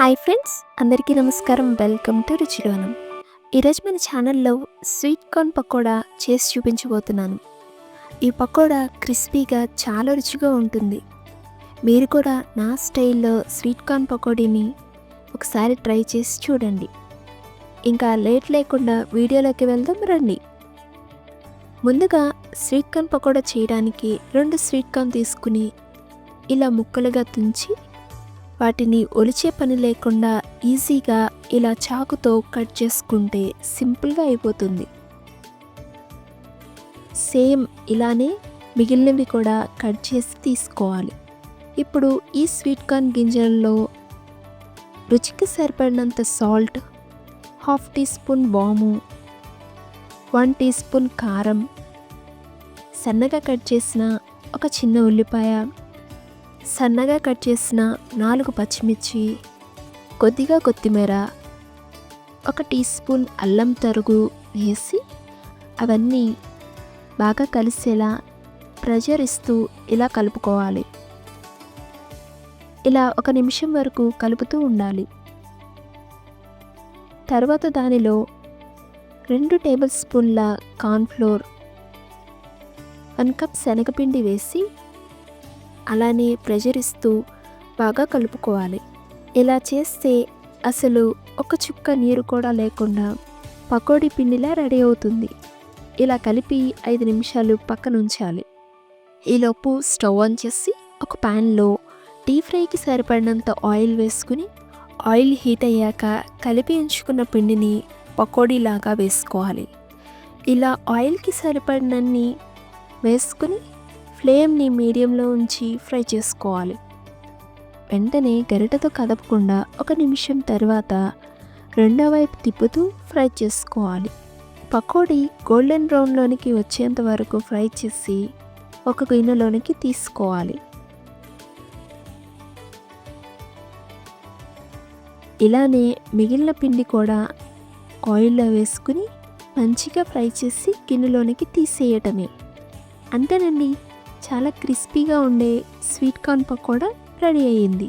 Hi friends, అందరికీ నమస్కారం. Welcome to రుచిలోనం. ఈరోజు మన ఛానల్లో స్వీట్ కార్న్ పకోడా చేసి చూపించబోతున్నాను. ఈ పకోడా క్రిస్పీగా చాలా రుచిగా ఉంటుంది. మీరు కూడా నా స్టైల్లో స్వీట్ కార్న్ పకోడీని ఒకసారి ట్రై చేసి చూడండి. ఇంకా లేట్ లేకుండా వీడియోలోకి వెళ్దాం రండి. ముందుగా స్వీట్ కార్న్ పకోడా చేయడానికి 2 స్వీట్ కార్న్ తీసుకుని ఇలా ముక్కలుగా తుంచి వాటిని ఒలిచే పని లేకుండా ఈజీగా ఇలా చాకుతో కట్ చేసుకుంటే సింపుల్గా అయిపోతుంది. సేమ్ ఇలానే మిగిలినవి కూడా కట్ చేసి తీసుకోవాలి. ఇప్పుడు ఈ స్వీట్ కార్న్ గింజల్లో రుచికి సరిపడినంత సాల్ట్, 1/2 టీ స్పూన్ వాము, 1 టీ స్పూన్ కారం, సన్నగా కట్ చేసిన ఒక చిన్న ఉల్లిపాయ, సన్నగా కట్ చేసిన 4 పచ్చిమిర్చి, కొద్దిగా కొత్తిమీర, 1 టీ స్పూన్ అల్లం తరుగు వేసి అవన్నీ బాగా కలిసేలా ప్రెషర్ ఇస్తూ ఇలా కలుపుకోవాలి. ఇలా 1 నిమిషం వరకు కలుపుతూ ఉండాలి. తర్వాత దానిలో 2 టేబుల్ స్పూన్ల కార్న్ఫ్లోర్, 1 కప్ శనగపిండి వేసి అలానే ప్రెషర్ ఇస్తూ బాగా కలుపుకోవాలి. ఇలా చేస్తే అసలు ఒక చుక్క నీరు కూడా లేకుండా పకోడీ పిండిలా రెడీ అవుతుంది. ఇలా కలిపి 5 నిమిషాలు పక్కన ఉంచాలి. ఈలోపు స్టవ్ ఆన్ చేసి ఒక ప్యాన్లో డీప్ ఫ్రైకి సరిపడినంత ఆయిల్ వేసుకుని ఆయిల్ హీట్ అయ్యాక కలిపి ఉంచుకున్న పిండిని పకోడీలాగా వేసుకోవాలి. ఇలా ఆయిల్కి సరిపడినన్ని వేసుకుని ఫ్లేమ్ని మీడియంలో ఉంచి ఫ్రై చేసుకోవాలి. వెంటనే గరిటెతో కదపకుండా 1 నిమిషం తర్వాత రెండో వైపు తిప్పుతూ ఫ్రై చేసుకోవాలి. పకోడీ గోల్డెన్ బ్రౌన్లోనికి వచ్చేంత వరకు ఫ్రై చేసి ఒక గిన్నెలోనికి తీసుకోవాలి. ఇలానే మిగిలిన పిండి కూడా ఆయిల్లో వేసుకుని మంచిగా ఫ్రై చేసి గిన్నెలోనికి తీసేయటమే. అంతేనండి, చాలా క్రిస్పీగా ఉండే స్వీట్ కార్న్ పకోడా రెడీ అయ్యింది.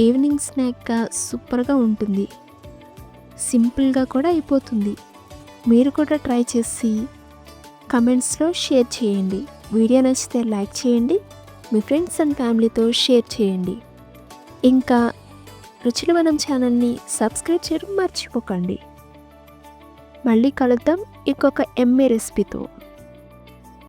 ఈవినింగ్ స్నాక్గా సూపర్గా ఉంటుంది. సింపుల్గా కూడా అయిపోతుంది. మీరు కూడా ట్రై చేసి కమెంట్స్లో షేర్ చేయండి. వీడియో నచ్చితే లైక్ చేయండి. మీ ఫ్రెండ్స్ అండ్ ఫ్యామిలీతో షేర్ చేయండి. ఇంకా రుచుల వనం ఛానల్ని సబ్స్క్రైబ్ చేయడం మర్చిపోకండి. మళ్ళీ కలుద్దాం ఇంకొక ఎమ్మీ రెసిపీతో.